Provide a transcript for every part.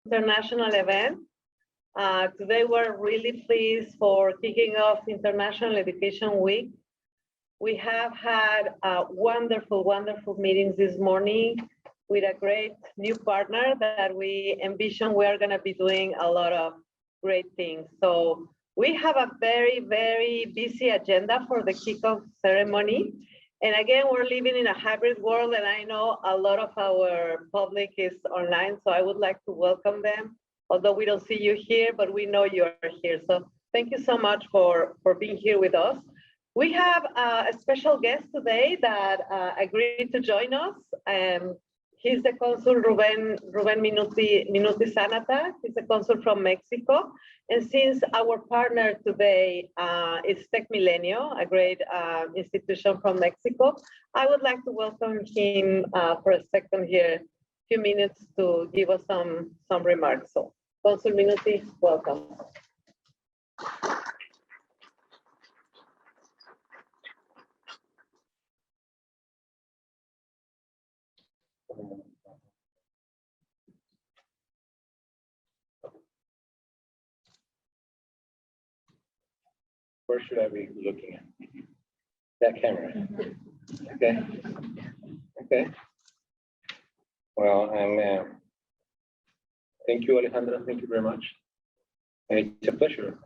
international event. Today we're really pleased for kicking off International Education Week. We have had wonderful meetings this morning with a great new partner that we envision we are going to be doing a lot of great things. So we have a very busy agenda for the kickoff ceremony. And again, we're living in a hybrid world, and I know a lot of our public is online, so I would like to welcome them. Although we don't see you here, but we know you are here. So thank you so much for being here with us. We have a special guest today that agreed to join us. He's the consul Ruben Minuti Sanata. He's a consul from Mexico. And since our partner today is Tech Milenio, a great institution from Mexico, I would like to welcome him for a second here, a few minutes to give us some remarks. So, Consul Minuti, welcome. Where should I be looking at? That camera. Okay. Okay. Well, thank you, Alejandra. Thank you very much. And it's a pleasure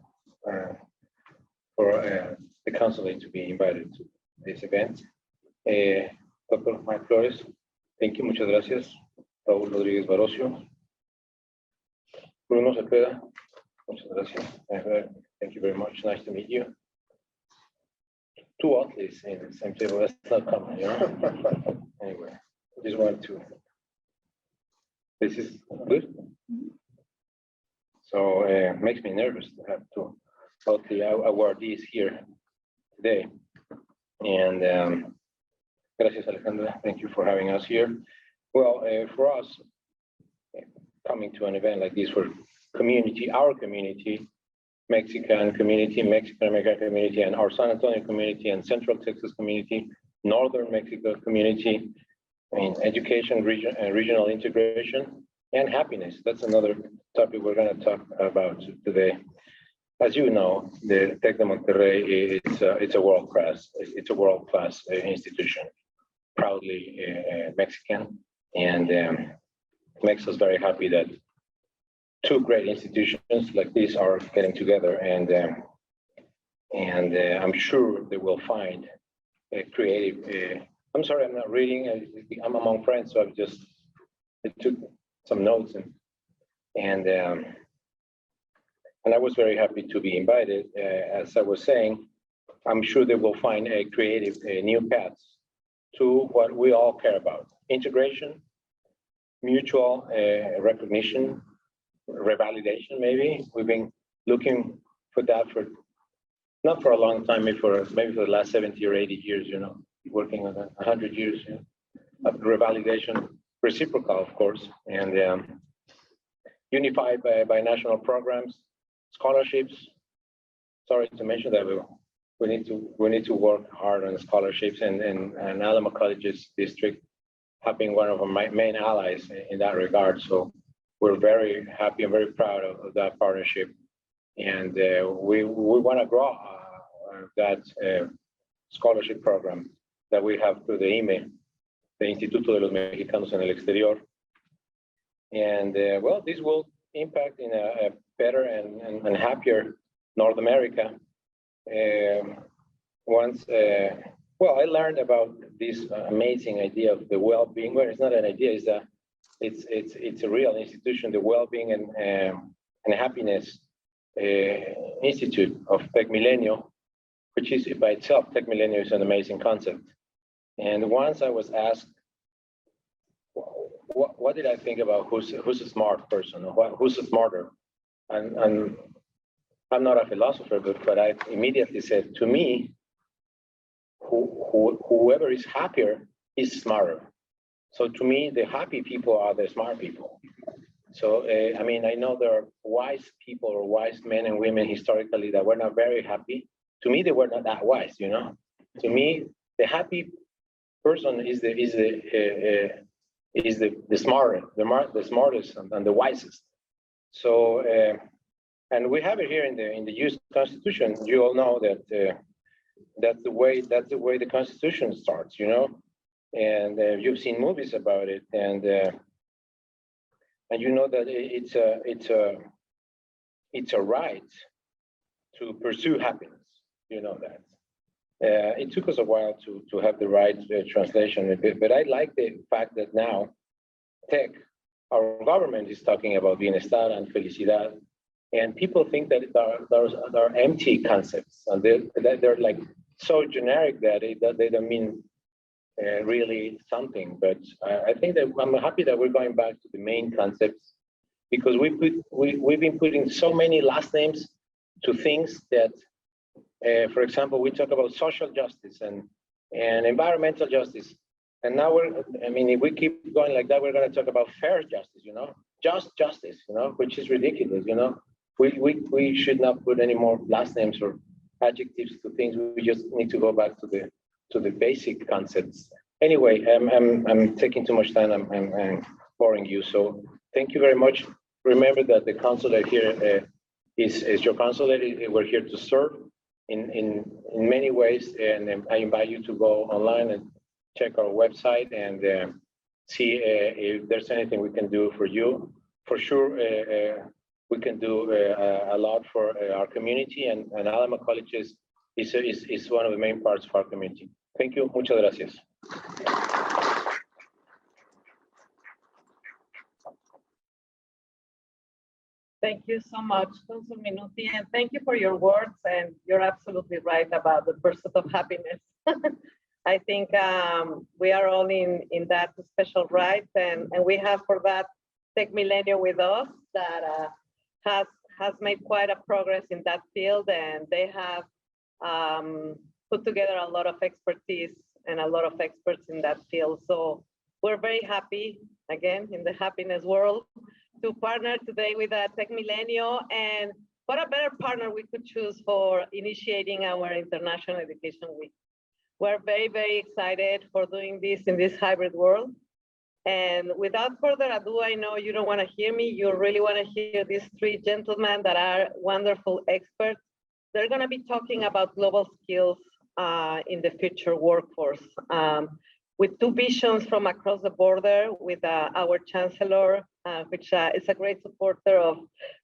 for the consulate to be invited to this event. Dr. Mike Flores, thank you. Muchas gracias. Raúl Rodríguez Barocio. Bruno Cepeda, muchas gracias. Thank you very much. Nice to meet you. Two athletes in the same table. That's not common, you know? Anyway, I just wanted to. This is good. So it makes me nervous to have to all the awardees here today. And gracias, Alejandra. Thank you for having us here. Well, for us, coming to an event like this for community, our community, Mexican community, Mexican American community, and our San Antonio community, and Central Texas community, Northern Mexico community, I mean, education, regional integration, and happiness. That's another topic we're going to talk about today. As you know, the Tec de Monterrey it's a world-class institution, proudly Mexican, and makes us very happy that two great institutions like these are getting together, and I'm sure they will find a creative. I'm sorry, I'm not reading. I'm among friends, so I took some notes, and I was very happy to be invited. As I was saying, I'm sure they will find a creative, new paths to what we all care about: integration, mutual recognition, revalidation. Maybe we've been looking for that for not for a long time, maybe for the last 70 or 80 years, you know, working on 100 years, you know, of revalidation, reciprocal, of course, and unified by national programs, scholarships. Sorry to mention that we need to work hard on scholarships, and Alamo College's district have been one of our main allies in that regard. So we're very happy and very proud of that partnership, and we want to grow that scholarship program that we have through the IME, the Instituto de los Mexicanos en el Exterior. And well, this will impact in a better and happier North America. Well, I learned about this amazing idea of the well-being. Well, it's not an idea; it's a real institution. The Well-being and Happiness Institute of Tec Milenio, which is by itself, Tec Milenio is an amazing concept. And once I was asked, what did I think about who's a smart person, or who's smarter? And I'm not a philosopher, but I immediately said, to me, whoever is happier is smarter. So to me, the happy people are the smart people. So, I mean, I know there are wise people or wise men and women historically that were not very happy. To me, they were not that wise, you know. To me, the happy person is the smarter, the smartest and the wisest. So, and we have it here in the U.S. Constitution. You all know that that's the way the Constitution starts, you know. And you've seen movies about it, and you know that it's a right to pursue happiness. You know that. It took us a while to have the right translation, but I like the fact that now tech, our government is talking about bienestar and felicidad, and people think that those are empty concepts, and they're like so generic that they don't mean really something. But I think that I'm happy that we're going back to the main concepts, because we've been putting so many last names to things that, for example, we talk about social justice and environmental justice. And now if we keep going like that, we're going to talk about fair justice, you know, just justice, you know, which is ridiculous, you know. We should not put any more last names or adjectives to things. We just need to go back to the basic concepts. Anyway, I'm taking too much time. I'm boring you. So thank you very much. Remember that the consulate here is your consulate. We're here to serve in many ways, and I invite you to go online and check our website and see if there's anything we can do for you. For sure, we can do a lot for our community, and Alamo College is one of the main parts of our community. Thank you. Muchas gracias. Thank you so much, Consul Minuti, and thank you for your words. And you're absolutely right about the pursuit of happiness. I think we are all in that special right, and we have for that Tech Millennium with us that has made quite a progress in that field, and they have put together a lot of expertise and a lot of experts in that field. So we're very happy, again, in the happiness world, to partner today with Tech Millennium. And what a better partner we could choose for initiating our International Education Week. We're very, very excited for doing this in this hybrid world. And without further ado, I know you don't want to hear me. You really want to hear these three gentlemen that are wonderful experts. They're going to be talking about global skills in the future workforce, with two visions from across the border, with our chancellor, which is a great supporter of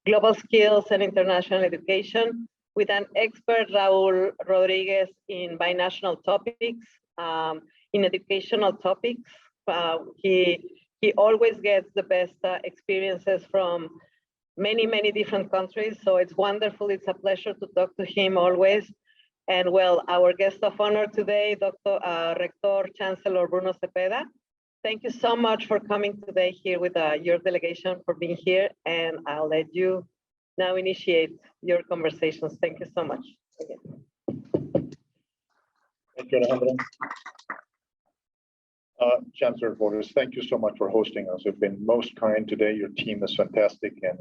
global skills and international education, with an expert, Raul Rodriguez, in binational topics, in educational topics. He always gets the best experiences from many, many different countries. So it's wonderful. It's a pleasure to talk to him always. And well, our guest of honor today, Dr. Rector Chancellor Bruno Cepeda. Thank you so much for coming today here with your delegation, for being here. And I'll let you now initiate your conversations. Thank you so much. Again. Thank you, Alejandra. Chancellor Flores, thank you so much for hosting us. You've been most kind today. Your team is fantastic, and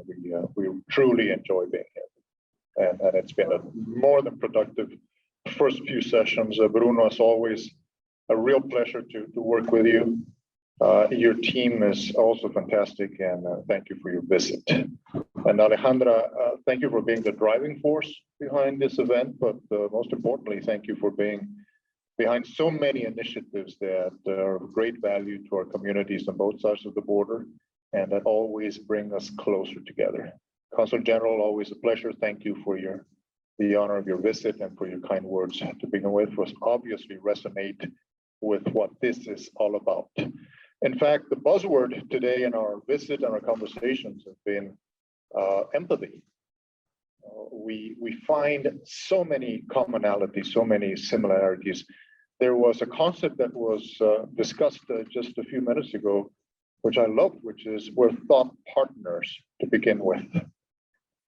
we truly enjoy being here. And it's been a more than productive first few sessions. Bruno, as always, a real pleasure to work with you. Your team is also fantastic, and thank you for your visit. And Alejandra, thank you for being the driving force behind this event, but most importantly, thank you for being behind so many initiatives that are of great value to our communities on both sides of the border, and that always bring us closer together. Consul General, always a pleasure. Thank you for the honor of your visit and for your kind words to begin with, was obviously resonate with what this is all about. In fact, the buzzword today in our visit and our conversations have been empathy. We find so many commonalities, so many similarities. There was a concept that was discussed just a few minutes ago, which I loved, which is we're thought partners to begin with.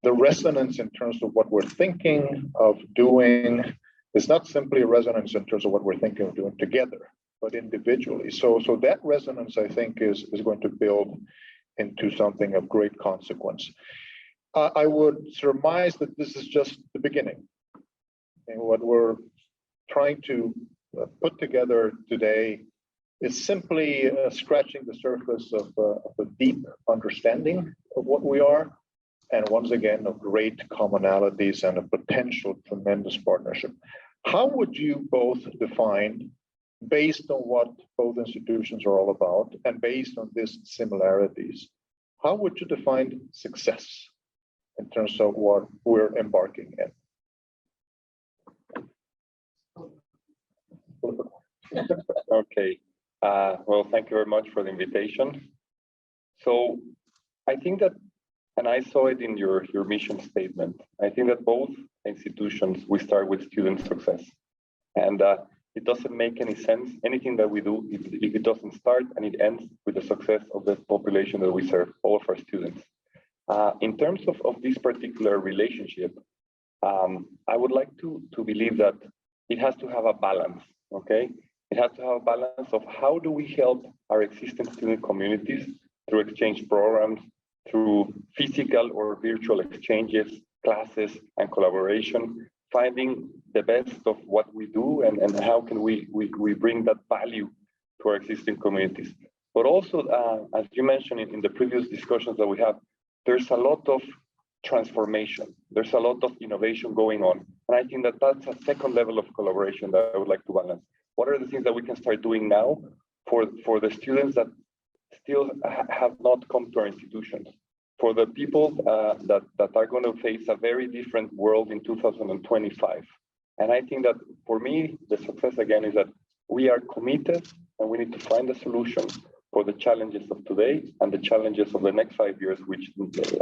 The resonance in terms of what we're thinking of doing is not simply a resonance in terms of what we're thinking of doing together, but individually. So that resonance, I think, is going to build into something of great consequence. I would surmise that this is just the beginning. And what we're trying to put together today is simply scratching the surface of a deep understanding of what we are. and once again, of great commonalities and a potential tremendous partnership. How would you both define, based on what both institutions are all about and based on these similarities, how would you define success in terms of what we're embarking in? Okay. Well, thank you very much for the invitation. So I think that, and I saw it in your mission statement, I think that both institutions, we start with student success. And it doesn't make any sense, anything that we do, if it doesn't start and it ends with the success of the population that we serve, all of our students. In terms of this particular relationship, I would like to believe that it has to have a balance, okay? It has to have a balance of how do we help our existing student communities through exchange programs, through physical or virtual exchanges, classes, and collaboration, finding the best of what we do and how can we bring that value to our existing communities. But also, as you mentioned in the previous discussions that we had, there's a lot of transformation. There's a lot of innovation going on. And I think that that's a second level of collaboration that I would like to balance. What are the things that we can start doing now for the students that still have not come to our institutions? For the people that are going to face a very different world in 2025. And I think that for me, the success again is that we are committed and we need to find a solution for the challenges of today and the challenges of the next 5 years, which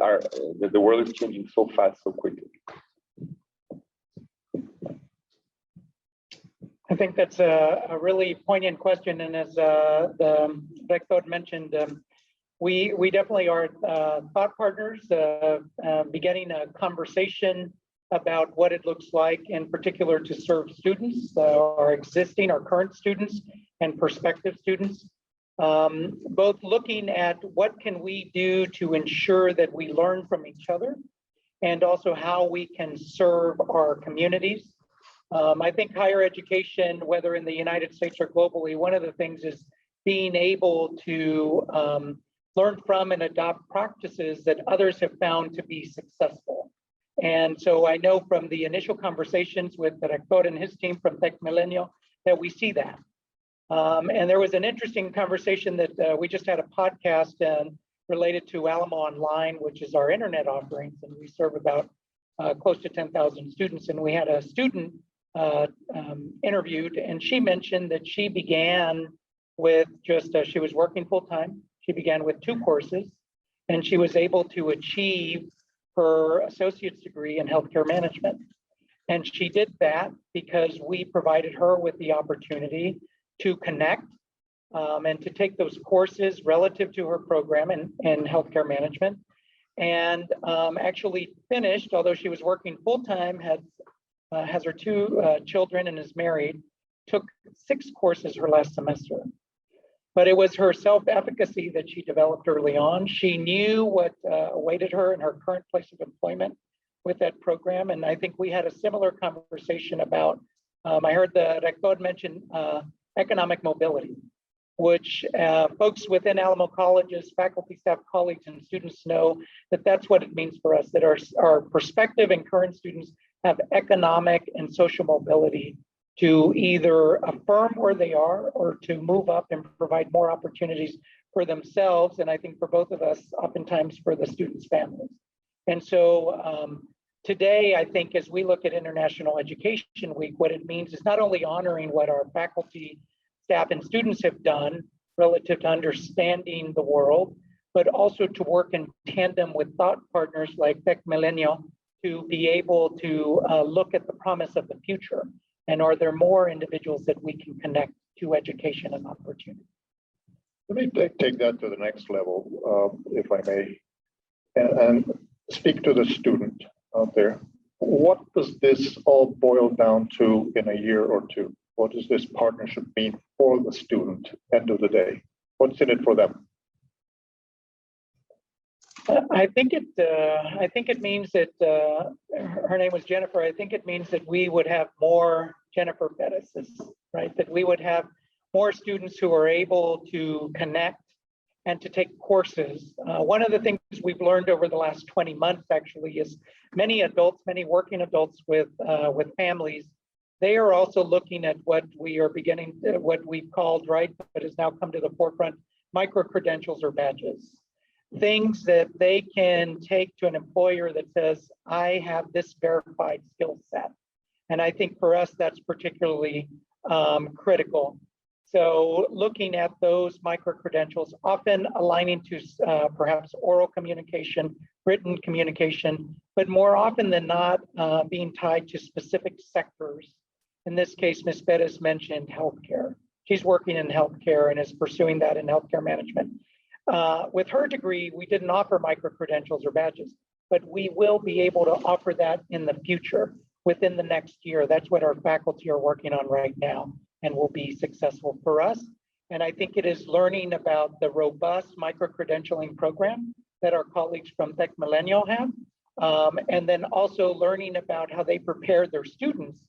are, the world is changing so fast, so quickly. I think that's a really poignant question. And as the Rector mentioned, we definitely are thought partners, beginning a conversation about what it looks like in particular to serve students, our current students and prospective students, both looking at what can we do to ensure that we learn from each other and also how we can serve our communities. I think higher education, whether in the United States or globally, one of the things is being able to learn from and adopt practices that others have found to be successful. And so I know from the initial conversations with the Rector and his team from Tech Milenio that we see that. And there was an interesting conversation that we just had a podcast related to Alamo Online, which is our internet offerings. And we serve about close to 10,000 students. And we had a student interviewed, and she mentioned that she began with just, she was working full-time. She began with 2 courses, and she was able to achieve her associate's degree in healthcare management. And she did that because we provided her with the opportunity to connect and to take those courses relative to her program in healthcare management, and actually finished, although she was working full-time, has her 2 children and is married, took 6 courses her last semester. But it was her self-efficacy that she developed early on. She knew what awaited her in her current place of employment with that program. And I think we had a similar conversation about, I heard the Rector mention economic mobility, which folks within Alamo colleges, faculty, staff, colleagues, and students know that that's what it means for us, that our prospective and current students have economic and social mobility to either affirm where they are or to move up and provide more opportunities for themselves. And I think for both of us, oftentimes for the students' families. And so today, I think as we look at International Education Week, what it means is not only honoring what our faculty, staff, and students have done relative to understanding the world, but also to work in tandem with thought partners like Tech Milenio to be able to look at the promise of the future. And are there more individuals that we can connect to education and opportunity? Let me take that to the next level, if I may, and speak to the student out there. What does this all boil down to in a year or two? What does this partnership mean for the student, end of the day? What's in it for them? I think it means that her name was Jennifer. I think it means that we would have more Jennifer Bettises, right? That we would have more students who are able to connect and to take courses. One of the things we've learned over the last 20 months actually is many adults, many working adults with families, they are also looking at what we are beginning, what we've called, right, but has now come to the forefront, micro-credentials or badges. Things that they can take to an employer that says, I have this verified skill set. And I think for us, that's particularly critical. So looking at those micro-credentials, often aligning to perhaps oral communication, written communication, but more often than not being tied to specific sectors. In this case, Ms. Perez mentioned healthcare. She's working in healthcare and is pursuing that in healthcare management. With her degree, we didn't offer micro-credentials or badges, but we will be able to offer that in the future within the next year. That's what our faculty are working on right now and will be successful for us. And I think it is learning about the robust micro-credentialing program that our colleagues from Tech Millennial have, and then also learning about how they prepare their students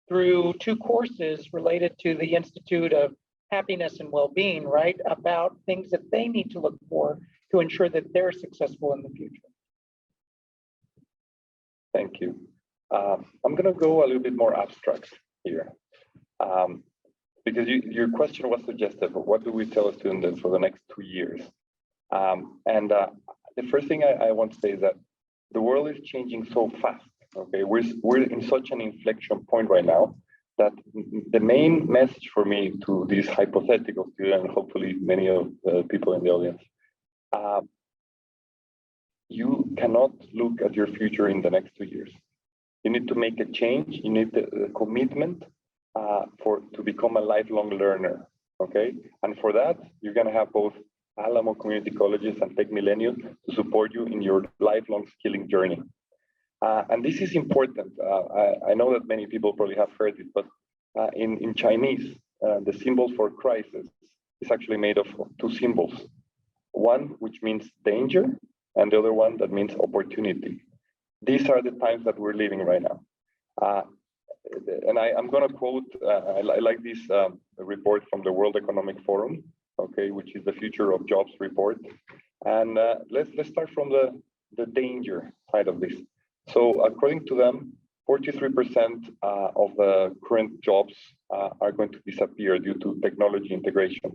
through 2 courses related to the Institute of Happiness and Well-Being, right, about things that they need to look for to ensure that they're successful in the future. Thank you. I'm going to go a little bit more abstract here, because your question was suggestive of what do we tell students for the next 2 years. The first thing I want to say is that the world is changing so fast. Okay, we're in such an inflection point right now that the main message for me to these hypothetical students, and hopefully many of the people in the audience, you cannot look at your future in the next 2 years. You need to make a change. You need the commitment to become a lifelong learner. Okay, and for that you're going to have both Alamo community colleges and Tech Millennial to support you in your lifelong skilling journey. And this is important. I know that many people probably have heard it, but in Chinese, the symbol for crisis is actually made of 2 symbols. One which means danger, and the other one that means opportunity. These are the times that we're living right now. And I'm going to quote, I like this report from the World Economic Forum, okay, which is the Future of Jobs report. And let's start from the danger side of this. So according to them, 43% of the current jobs are going to disappear due to technology integration.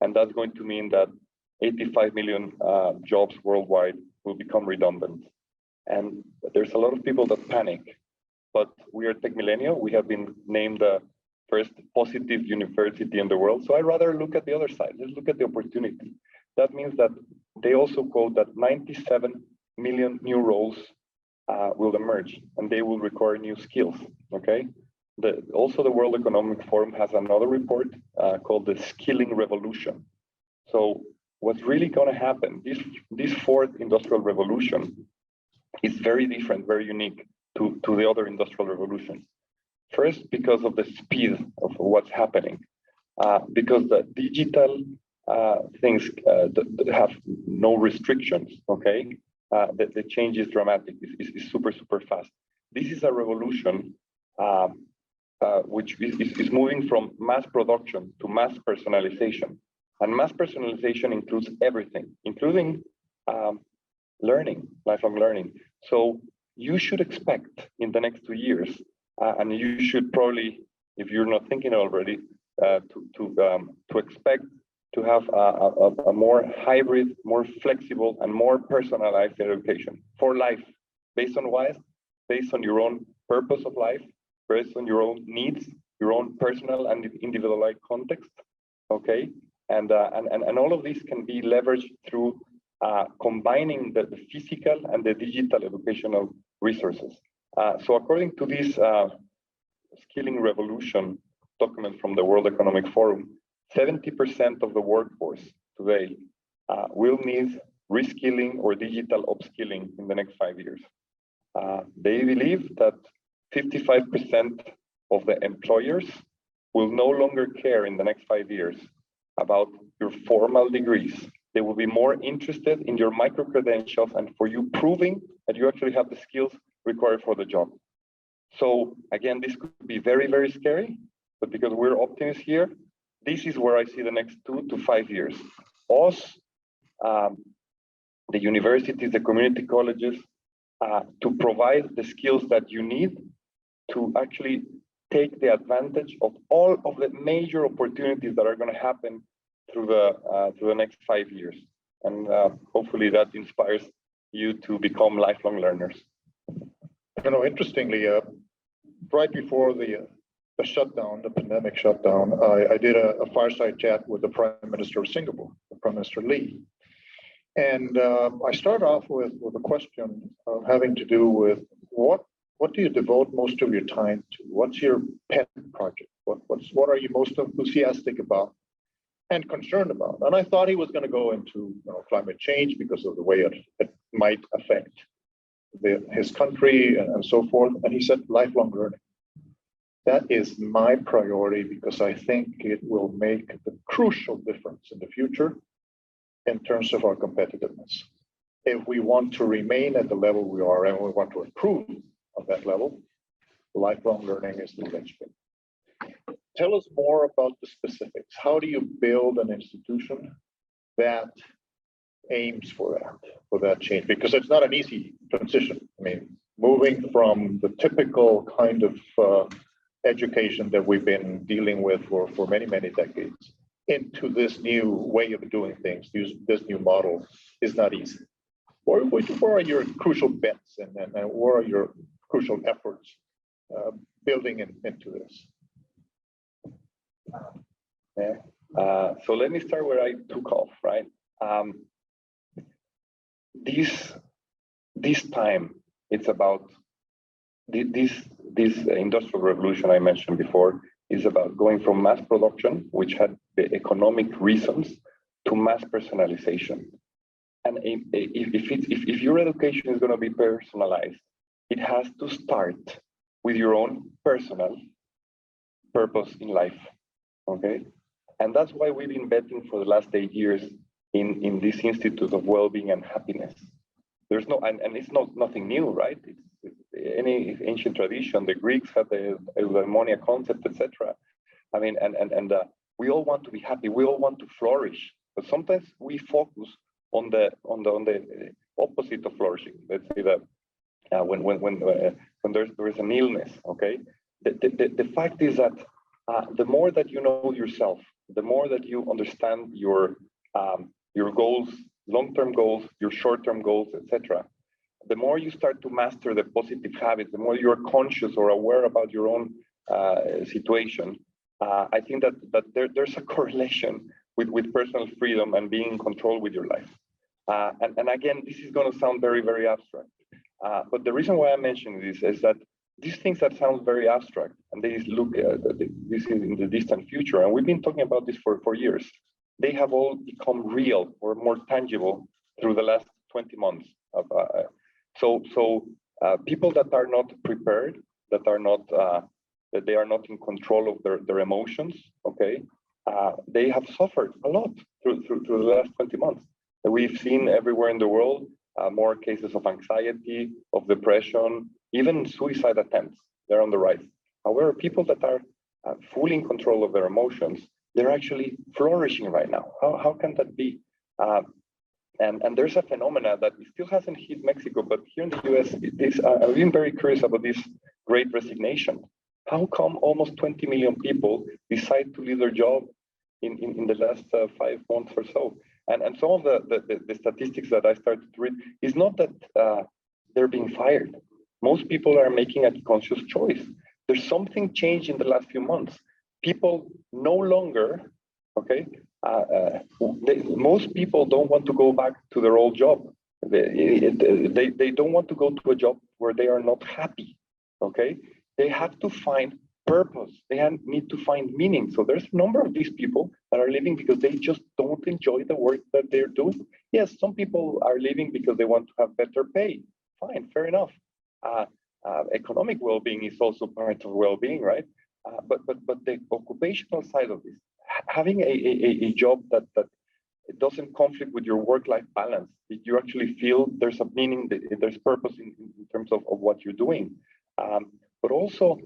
And that's going to mean that 85 million jobs worldwide will become redundant. And there's a lot of people that panic, but we are Tech Millennial. We have been named the first positive university in the world. So I'd rather look at the other side. Let's look at the opportunity. That means that they also quote that 97 million new roles will emerge, and they will require new skills, okay? Also, the World Economic Forum has another report called the Skilling Revolution. So what's really gonna happen, this 4th industrial revolution is very different, very unique to the other industrial revolutions. First, because of the speed of what's happening, because the digital things have no restrictions, okay? The change is dramatic, it's super, super fast. This is a revolution which is moving from mass production to mass personalization. And mass personalization includes everything, including learning, lifelong learning. So you should expect in the next 2 years, and you should probably, if you're not thinking already, to expect to have a more hybrid, more flexible, and more personalized education for life, based on what? Based on your own purpose of life, based on your own needs, your own personal and individualized context, okay? And all of this can be leveraged through combining the physical and the digital educational resources. So according to this Skilling Revolution document from the World Economic Forum, 70% of the workforce today will need reskilling or digital upskilling in the next 5 years. They believe that 55% of the employers will no longer care in the next 5 years about your formal degrees. They will be more interested in your micro-credentials and for you proving that you actually have the skills required for the job. So again, this could be very, very scary, but because we're optimists here, this is where I see the next 2 to 5 years. us, the universities, the community colleges, to provide the skills that you need to actually take the advantage of all of the major opportunities that are going to happen through the next 5 years. And hopefully that inspires you to become lifelong learners. You know, interestingly, right before the shutdown, the pandemic shutdown, I did a fireside chat with the Prime Minister of Singapore, Prime Minister Lee. And I started off with a question having to do with what do you devote most of your time to? What's your pet project? What are you most enthusiastic about and concerned about? And I thought he was going to go into climate change because of the way it might affect his country and so forth. And he said lifelong learning. That is my priority because I think it will make the crucial difference in the future in terms of our competitiveness. If we want to remain at the level we are and we want to improve on that level, lifelong learning is the linchpin. Tell us more about the specifics. How do you build an institution that aims for that change? Because it's not an easy transition. I mean, moving from the typical kind of education that we've been dealing with for many, many decades into this new way of doing things, this new model is not easy. Where are your crucial bets and where are your crucial efforts building into this? So let me start where I took off, right? This time, it's about this industrial revolution I mentioned before is about going from mass production, which had the economic reasons, to mass personalization. And if your education is going to be personalized, it has to start with your own personal purpose in life, okay? And that's why we've been betting for the last 8 years in this Institute of Wellbeing and Happiness. There's no, and it's nothing new, right? It's any ancient tradition. The Greeks had the eudaimonia concept, etc. I mean, and we all want to be happy. We all want to flourish, but sometimes we focus on the opposite of flourishing. Let's say that when there's an illness, okay. The fact is that the more that you know yourself, the more that you understand your goals, long-term goals, your short-term goals, etc., the more you start to master the positive habits, the more you're conscious or aware about your own situation. I think that there's a correlation with personal freedom and being in control with your life. And again, this is going to sound very, very abstract. But the reason why I mention this is that these things that sound very abstract, and they look this is in the distant future, and we've been talking about this for years. They have all become real or more tangible through the last 20 months. So people that are not prepared, that they are not in control of their emotions, okay, they have suffered a lot through the last 20 months. We've seen everywhere in the world more cases of anxiety, of depression, even suicide attempts. They're on the rise. However, people that are fully in control of their emotions, they're actually flourishing right now. How can that be? And there's a phenomena that still hasn't hit Mexico, but here in the US, I've been very curious about this great resignation. How come almost 20 million people decide to leave their job in the last 5 months or so? And some of the statistics that I started to read is not that they're being fired. Most people are making a conscious choice. There's something changed in the last few months. People no longer, okay, most people don't want to go back to their old job. They don't want to go to a job where they are not happy, okay? They have to find purpose. They need to find meaning. So there's a number of these people that are leaving because they just don't enjoy the work that they're doing. Yes, some people are leaving because they want to have better pay. Fine, fair enough. Economic well-being is also part of well-being, right? But the occupational side of this, having a job that doesn't conflict with your work-life balance, that you actually feel there's a meaning, there's purpose in terms of what you're doing. But also,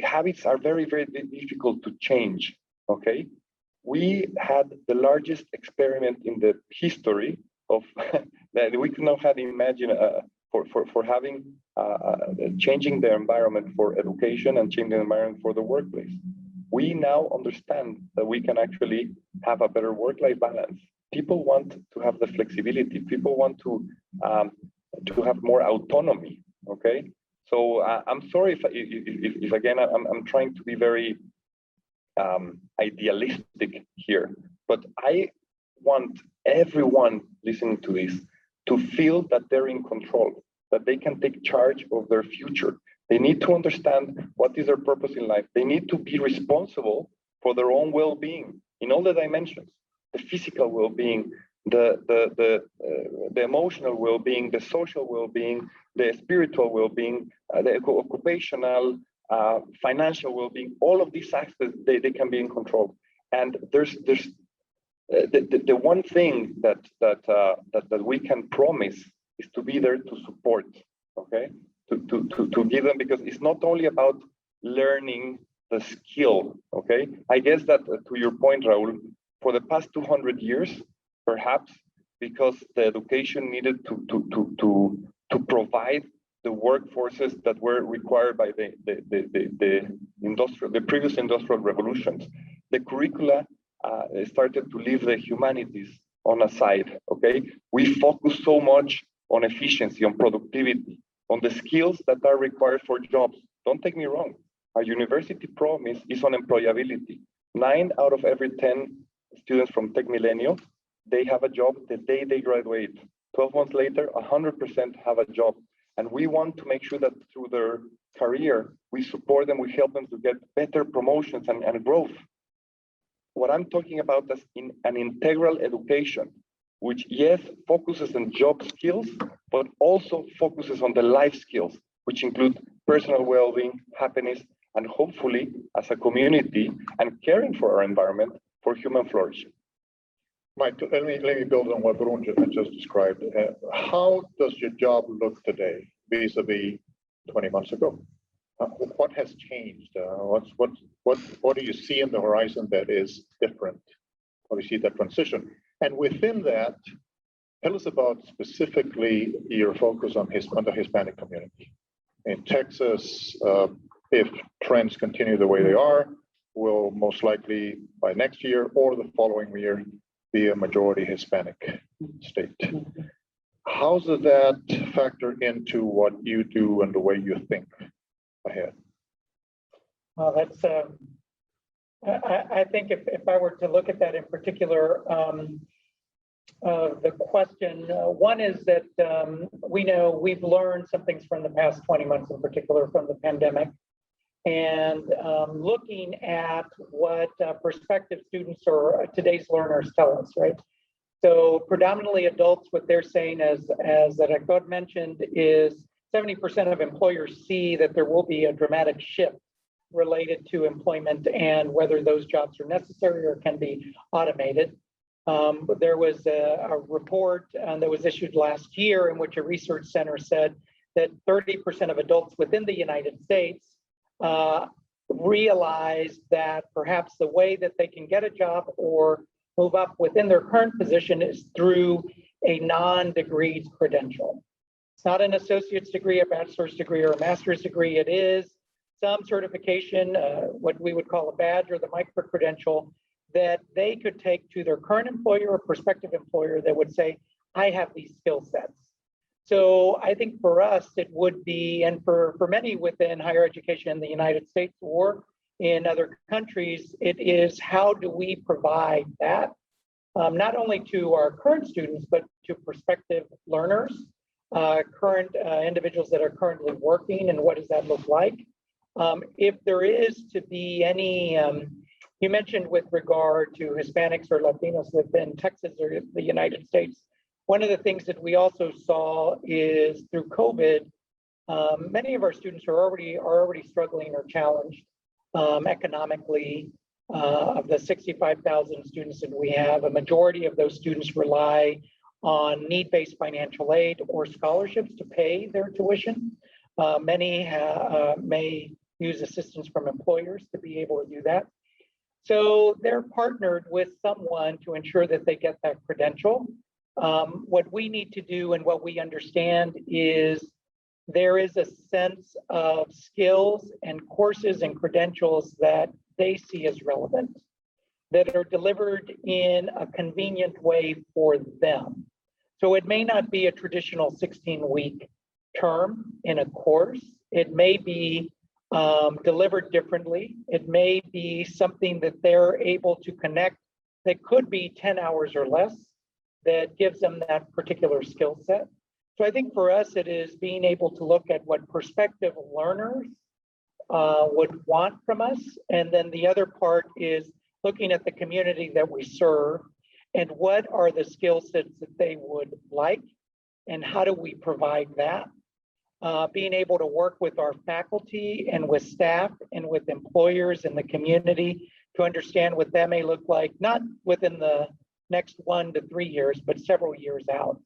habits are very, very difficult to change, okay? we had the largest experiment in the history of that we could not have imagined for having changing the environment for education and changing the environment for the workplace. We now understand that we can actually have a better work-life balance. People want to have the flexibility. People want to have more autonomy. Okay, so I'm sorry if again I'm trying to be very idealistic here, but I want everyone listening to this to feel that they're in control, that they can take charge of their future. They need to understand what is their purpose in life. They need to be responsible for their own well-being in all the dimensions: the physical well-being, the emotional well-being, the social well-being, the spiritual well-being, the occupational, financial well-being. All of these aspects, they can be in control. And there's the one thing that we can promise is to be there to support. Okay, to give them, because it's not only about learning the skill. Okay, I guess that to your point, Raul, for the past 200 years, perhaps because the education needed to provide the workforces that were required by the previous industrial revolutions, the curricula started to leave the humanities on a side. Okay, we focus so much on efficiency, on productivity, on the skills that are required for jobs. Don't take me wrong. Our university promise is on employability. 9 out of every 10 students from Tech Millennium, they have a job the day they graduate. 12 months later, 100% have a job. And we want to make sure that through their career, we support them, we help them to get better promotions and growth. What I'm talking about is in an integral education, which yes, focuses on job skills, but also focuses on the life skills, which include personal well-being, happiness, and hopefully as a community and caring for our environment for human flourishing. Mike, let me build on what Bruno just described. How does your job look today vis-a-vis 20 months ago? What has changed? What do you see in the horizon that is different? How do you see that transition? And within that, tell us about specifically your focus on the Hispanic community. In Texas, if trends continue the way they are, will most likely by next year or the following year be a majority Hispanic state. How does that factor into what you do and the way you think ahead? Well, that's, I think if I were to look at that in particular, the question, one is that we know we've learned some things from the past 20 months, in particular from the pandemic, and looking at what prospective students or today's learners tell us, right? So predominantly adults, what they're saying, as Hector mentioned, is 70% of employers see that there will be a dramatic shift related to employment and whether those jobs are necessary or can be automated. But there was a report that was issued last year in which a research center said that 30% of adults within the United States realize that perhaps the way that they can get a job or move up within their current position is through a non-degreed credential. It's not an associate's degree, a bachelor's degree, or a master's degree. It is some certification, what we would call a badge or the micro-credential, that they could take to their current employer or prospective employer that would say, I have these skill sets. So I think for us, it would be, and for many within higher education in the United States or in other countries, it is how do we provide that, not only to our current students, but to prospective learners, current individuals that are currently working, and what does that look like? If there is to be any, you mentioned with regard to Hispanics or Latinos within Texas or the United States, one of the things that we also saw is through COVID, many of our students are already struggling or challenged economically. Of the 65,000 students that we have, a majority of those students rely on need-based financial aid or scholarships to pay their tuition. Many may use assistance from employers to be able to do that. So they're partnered with someone to ensure that they get that credential. What we need to do and what we understand is there is a sense of skills and courses and credentials that they see as relevant, that are delivered in a convenient way for them. So it may not be a traditional 16-week term in a course. It may be delivered differently. It may be something that they're able to connect that could be 10 hours or less that gives them that particular skill set. So I think for us, it is being able to look at what prospective learners would want from us. And then the other part is looking at the community that we serve and what are the skill sets that they would like and how do we provide that. Being able to work with our faculty and with staff and with employers in the community to understand what that may look like, not within the next 1 to 3 years, but several years out.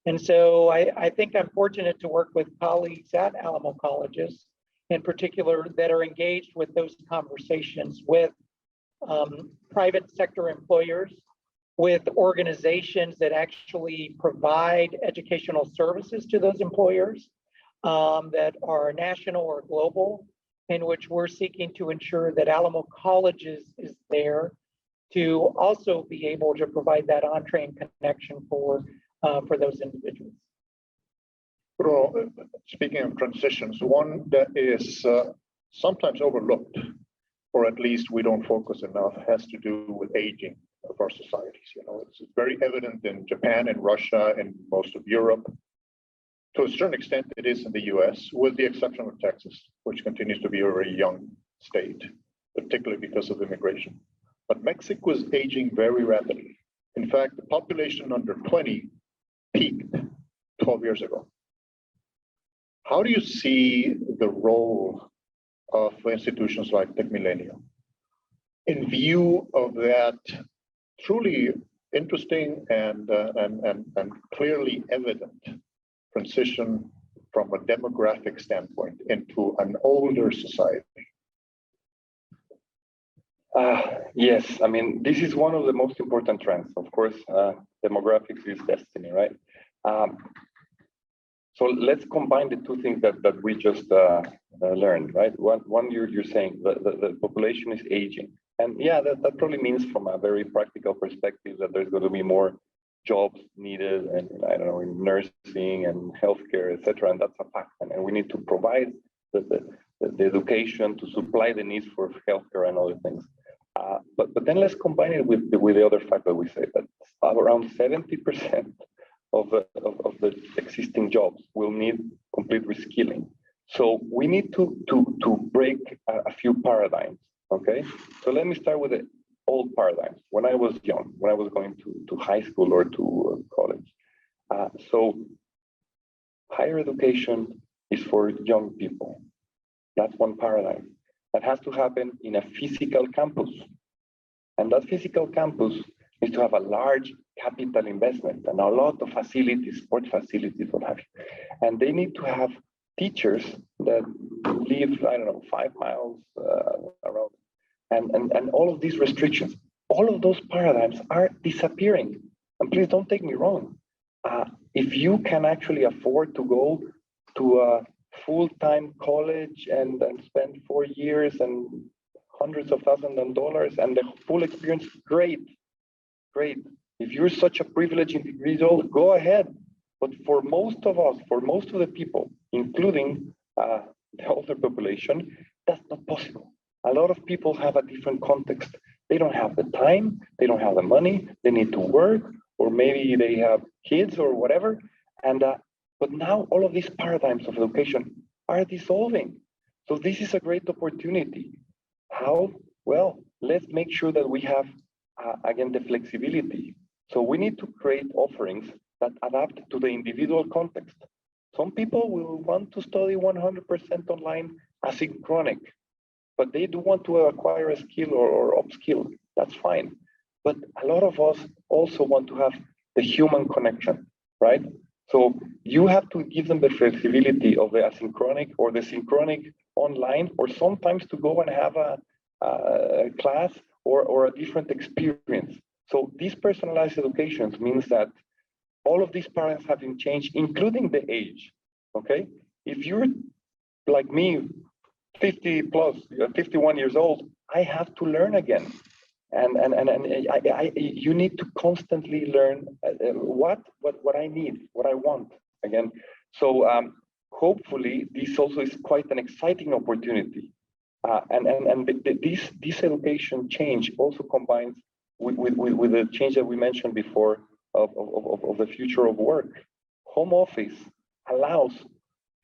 And so I think I'm fortunate to work with colleagues at Alamo colleges in particular that are engaged with those conversations with private sector employers, with organizations that actually provide educational services to those employers that are national or global, in which we're seeking to ensure that Alamo Colleges is there to also be able to provide that entree and connection for those individuals. Well, speaking of transitions, one that is sometimes overlooked, or at least we don't focus enough, has to do with aging of our societies. You know, it's very evident in Japan and Russia and most of Europe. To a certain extent, it is in the US, with the exception of Texas, which continues to be a very young state, particularly because of immigration. But Mexico is aging very rapidly. In fact, the population under 20 peaked 12 years ago. How do you see the role of institutions like Tech Millennium in view of that truly interesting and clearly evident transition from a demographic standpoint into an older society? Yes, I mean, this is one of the most important trends. Of course, demographics is destiny, right? So let's combine the two things that we just learned, right? One you're saying the population is aging. And yeah, that probably means from a very practical perspective that there's going to be more jobs needed, and I don't know, in nursing and healthcare, etc. And that's a fact. And we need to provide the education to supply the needs for healthcare and other things. But then let's combine it with the other fact that we say that around 70% of the existing jobs will need complete reskilling. So we need to break a few paradigms. Okay, so let me start with the old paradigms. When I was young, when I was going to high school or to college, so higher education is for young people. That's one paradigm. That has to happen in a physical campus. And that physical campus is to have a large capital investment and a lot of facilities, sport facilities, what have you. And they need to have teachers that live, I don't know, 5 miles around. And all of these restrictions, all of those paradigms are disappearing. And please don't take me wrong. If you can actually afford to go to a full-time college and spend 4 years and hundreds of thousands of dollars and the full experience, great. If you're such a privileged individual, go ahead. But for most of us, for most of the people, including the older population, that's not possible. A lot of people have a different context. They don't have the time, they don't have the money, they need to work, or maybe they have kids or whatever. And but now all of these paradigms of education are dissolving. So this is a great opportunity. How? Well, let's make sure that we have, again, the flexibility. So we need to create offerings that adapt to the individual context. Some people will want to study 100% online asynchronic, but they do want to acquire a skill or upskill. That's fine. But a lot of us also want to have the human connection, right? So you have to give them the flexibility of the asynchronic or the synchronic online, or sometimes to go and have a class or a different experience. So these personalized educations means that all of these parents have been changed, including the age, okay? If you're like me, 50 plus, 51 years old, I have to learn again. And you need to constantly learn what I need, what I want again. So hopefully this also is quite an exciting opportunity. This education change also combines with the change that we mentioned before of the future of work. Home office allows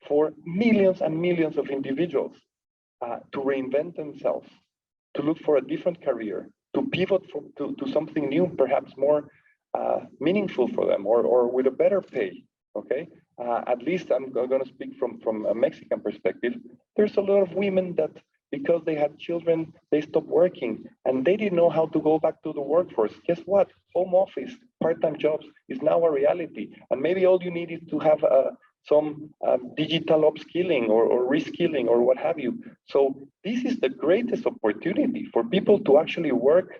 for millions and millions of individuals to reinvent themselves, to look for a different career, to pivot to something new, perhaps more meaningful for them, or with a better pay. Okay, at least I'm going to speak from a Mexican perspective. There's a lot of women that, because they had children, they stopped working and they didn't know how to go back to the workforce. Guess what? Home office, part-time jobs is now a reality. And maybe all you need is to have some digital upskilling or reskilling or what have you. So this is the greatest opportunity for people to actually work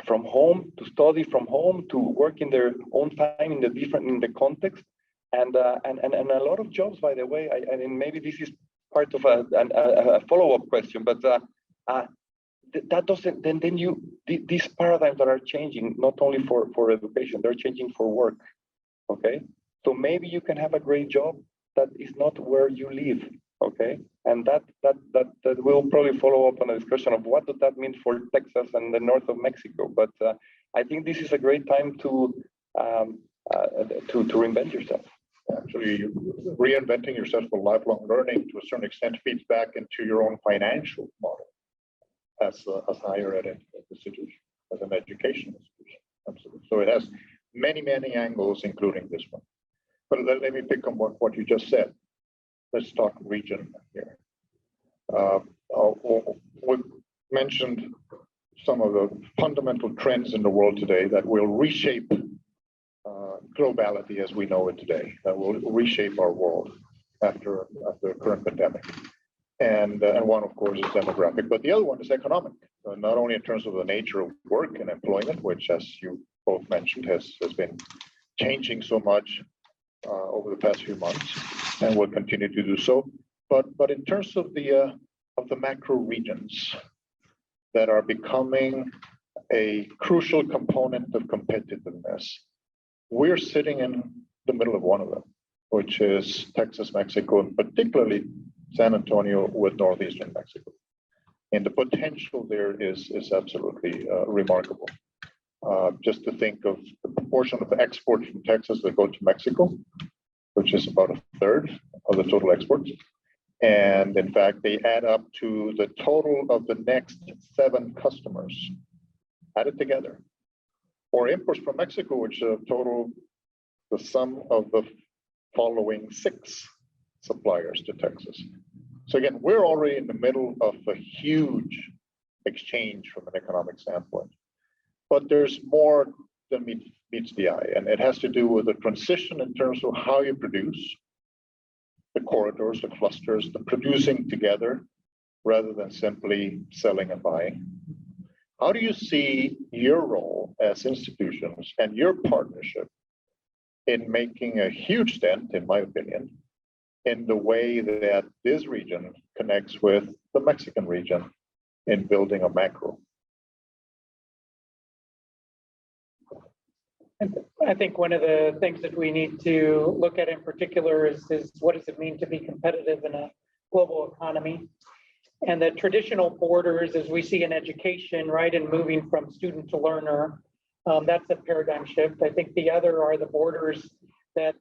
from home, to study from home, to work in their own time in the context, and a lot of jobs, by the way. I mean, maybe this is part of a follow-up question, but that doesn't. Then these paradigms that are changing not only for education, they're changing for work. Okay, so maybe you can have a great job that is not where you live. Okay, and that will probably follow up on a discussion of what does that mean for Texas and the north of Mexico. But I think this is a great time to reinvent yourself. Actually, reinventing yourself for lifelong learning to a certain extent feeds back into your own financial model as a higher ed institution, as an education institution. Absolutely. So it has many angles, including this one. But let me pick on what you just said. Let's talk region here. We mentioned some of the fundamental trends in the world today that will reshape globality as we know it today, that will reshape our world after the current pandemic. And one, of course, is demographic, but the other one is economic, not only in terms of the nature of work and employment, which, as you both mentioned, has been changing so much over the past few months, and will continue to do so. But in terms of the macro regions that are becoming a crucial component of competitiveness, we're sitting in the middle of one of them, which is Texas, Mexico, and particularly San Antonio with northeastern Mexico. And the potential there is absolutely remarkable. Just to think of the proportion of the exports from Texas that go to Mexico, which is about a third of the total exports. And in fact, they add up to the total of the next 7 customers added together. Or imports from Mexico, which total the sum of the following 6 suppliers to Texas. So again, we're already in the middle of a huge exchange from an economic standpoint. But there's more than meets the eye, and it has to do with the transition in terms of how you produce, the corridors, the clusters, the producing together rather than simply selling and buying. How do you see your role as institutions and your partnership in making a huge dent, in my opinion, in the way that this region connects with the Mexican region in building a macro? I think one of the things that we need to look at in particular is what does it mean to be competitive in a global economy? And the traditional borders, as we see in education, right, and moving from student to learner, that's a paradigm shift. I think the other are the borders that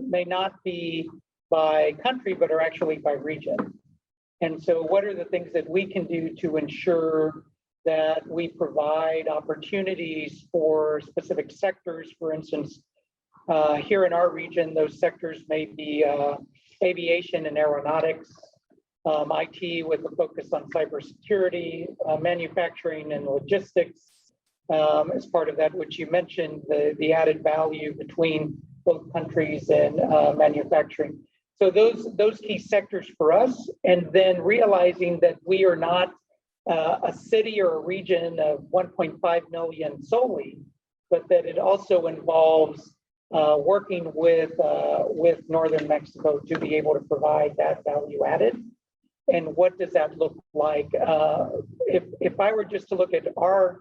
may not be by country, but are actually by region. And so what are the things that we can do to ensure that we provide opportunities for specific sectors? For instance, here in our region, those sectors may be aviation and aeronautics, IT with a focus on cybersecurity, manufacturing and logistics. As part of that, which you mentioned, the added value between both countries and manufacturing. So those key sectors for us, and then realizing that we are not a city or a region of 1.5 million solely, but that it also involves working with Northern Mexico to be able to provide that value added. And what does that look like? If I were just to look at our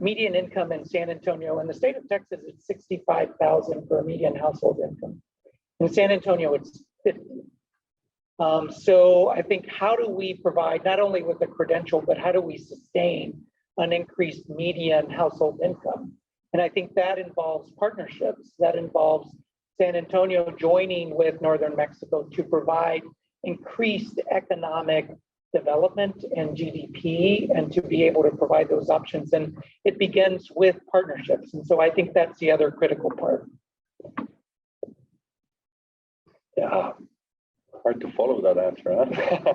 median income in San Antonio, in the state of Texas, it's 65,000 for median household income. In San Antonio, it's 50. So I think, how do we provide not only with the credential, but how do we sustain an increased median household income? And I think that involves partnerships. That involves San Antonio joining with Northern Mexico to provide increased economic development and GDP, and to be able to provide those options. And it begins with partnerships. And so I think that's the other critical part. Yeah, hard to follow that answer, huh?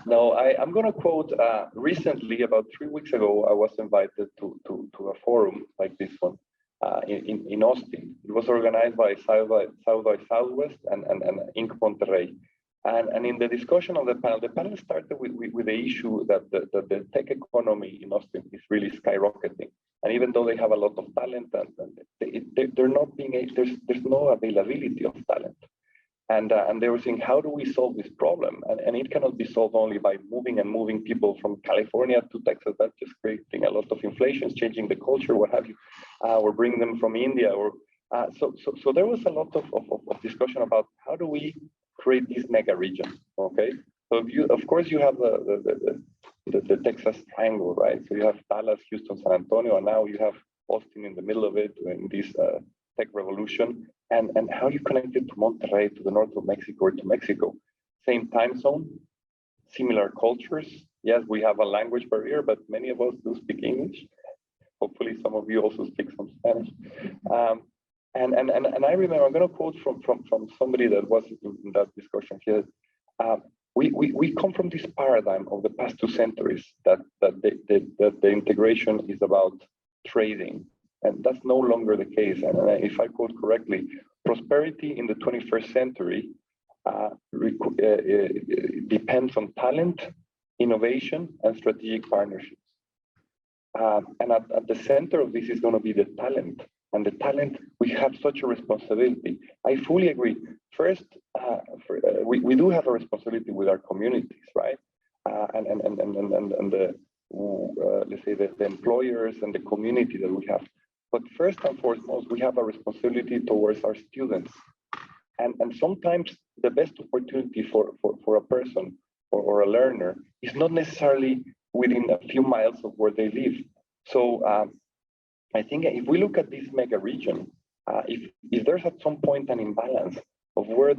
No, I'm going to quote, recently, about 3 weeks ago, I was invited to a forum like this one in Austin. It was organized by South by Southwest and Inc. Monterrey. And in the discussion of the panel started with the issue that the tech economy in Austin is really skyrocketing. And even though they have a lot of talent, and they're not being, there's no availability of talent. And they were saying, how do we solve this problem? And it cannot be solved only by moving people from California to Texas. That's just creating a lot of inflation, changing the culture, what have you. Or bringing them from India. Or so there was a lot of discussion about how do we create this mega region. Okay, so of course you have the Texas triangle, right? So you have Dallas, Houston, San Antonio, and now you have Austin in the middle of it in this tech revolution. And how you connect it to Monterrey, to the north of Mexico, or to Mexico. Same time zone, similar cultures. Yes, we have a language barrier, but many of us do speak English. Hopefully some of you also speak some Spanish. And I remember, I'm going to quote from somebody that was in that discussion here. We come from this paradigm of the past 2 centuries that the integration is about trading. And that's no longer the case. And if I quote correctly, prosperity in the 21st century depends on talent, innovation, and strategic partnerships. And at the center of this is going to be the talent. And the talent, we have such a responsibility. I fully agree. First, we do have a responsibility with our communities, right? And the let's say the employers and the community that we have. But first and foremost, we have a responsibility towards our students. And sometimes the best opportunity for a person or a learner is not necessarily within a few miles of where they live. So I think if we look at this mega region, if there's at some point an imbalance of where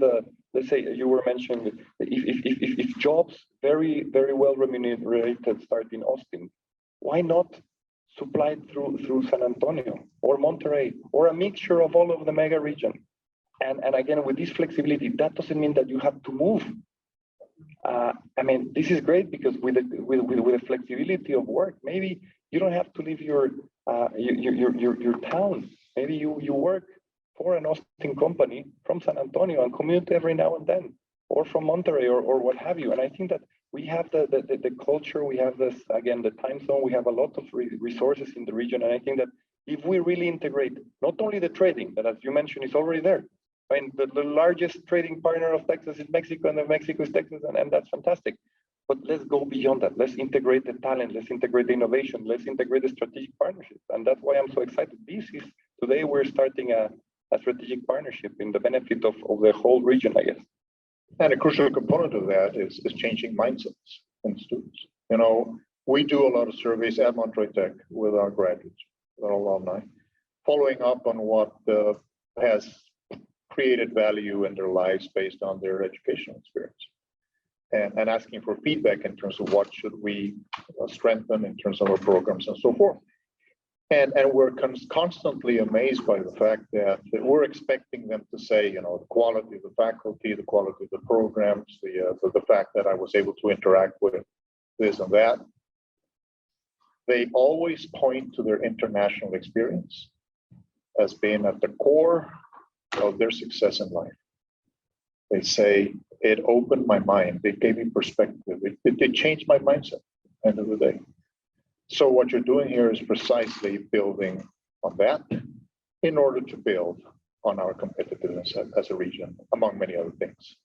let's say you were mentioning, if jobs very well remunerated start in Austin, why not supply it through San Antonio or Monterrey or a mixture of all of the mega region? And again, with this flexibility, that doesn't mean that you have to move. I mean, this is great because with the flexibility of work, maybe you don't have to leave your town. Maybe you work for an Austin company from San Antonio and commute every now and then, or from Monterrey or what have you. And I think that we have the culture, we have this, again, the time zone, we have a lot of resources in the region. And I think that if we really integrate not only the trading, that as you mentioned is already there. I mean, the largest trading partner of Texas is Mexico, and Mexico is Texas, and that's fantastic. But let's go beyond that. Let's integrate the talent, let's integrate the innovation, let's integrate the strategic partnerships. And that's why I'm so excited. Today we're starting a strategic partnership in the benefit of the whole region, I guess. And a crucial component of that is changing mindsets in students. You know, we do a lot of surveys at Monterrey Tech with our graduates, with our alumni, following up on what has created value in their lives based on their educational experience, and asking for feedback in terms of what should we strengthen in terms of our programs and so forth. And we're constantly amazed by the fact that we're expecting them to say, you know, the quality of the faculty, the quality of the programs, the fact that I was able to interact with this and that. They always point to their international experience as being at the core of their success in life. They say, it opened my mind, it gave me perspective, it changed my mindset. end of the day. So what you're doing here is precisely building on that in order to build on our competitiveness as a region, among many other things.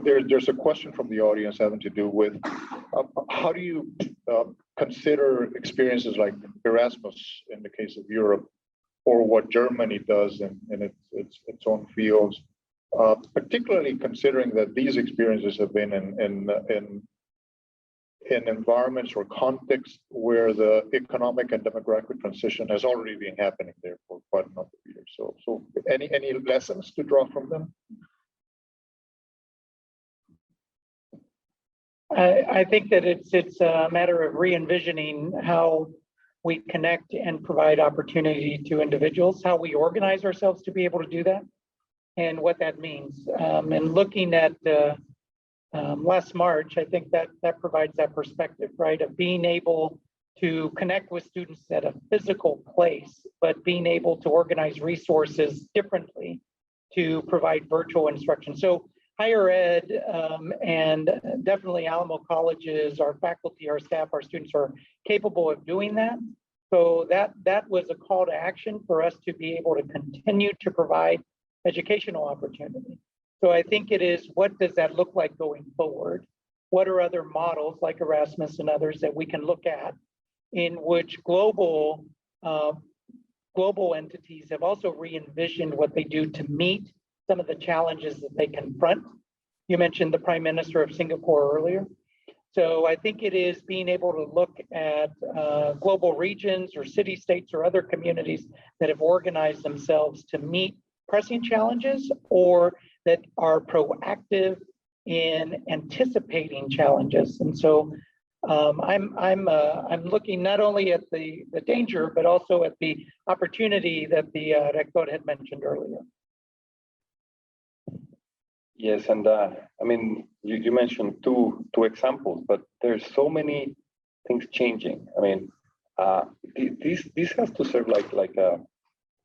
There's a question from the audience having to do with how do you consider experiences like Erasmus in the case of Europe, or what Germany does in its own fields, particularly considering that these experiences have been in environments or contexts where the economic and demographic transition has already been happening there for quite a number of years. So any lessons to draw from them? I think that it's a matter of re-envisioning how we connect and provide opportunity to individuals, how we organize ourselves to be able to do that, and what that means. And looking at last March, I think that provides that perspective, right, of being able to connect with students at a physical place, but being able to organize resources differently to provide virtual instruction. So higher ed and definitely Alamo colleges, our faculty, our staff, our students are capable of doing that. So that was a call to action for us to be able to continue to provide educational opportunity. So I think it is, what does that look like going forward? What are other models like Erasmus and others that we can look at in which global entities have also re-envisioned what they do to meet some of the challenges that they confront. You mentioned the Prime Minister of Singapore earlier. So I think it is being able to look at global regions or city states or other communities that have organized themselves to meet pressing challenges or that are proactive in anticipating challenges. And so I'm looking not only at the danger, but also at the opportunity that the Rector had mentioned earlier. Yes, and I mean, you mentioned two examples, but there's so many things changing. I mean, this has to serve like a,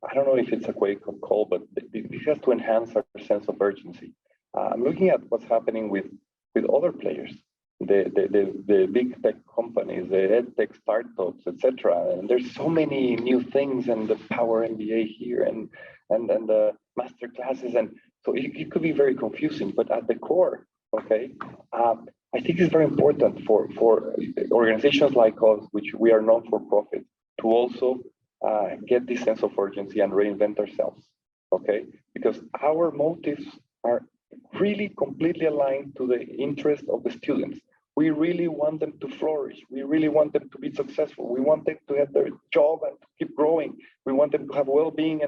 I don't know if it's a wake-up call, but this has to enhance our sense of urgency. I'm looking at what's happening with other players, the big tech companies, the ed tech startups, etc. And there's so many new things, and the Power MBA here, and the master classes, and so it could be very confusing. But at the core, okay, I think it's very important for organizations like us, which we are non for profit, to also get this sense of urgency and reinvent ourselves, okay? Because our motives are really completely aligned to the interest of the students. We really want them to flourish. We really want them to be successful. We want them to have their job and to keep growing. We want them to have well-being.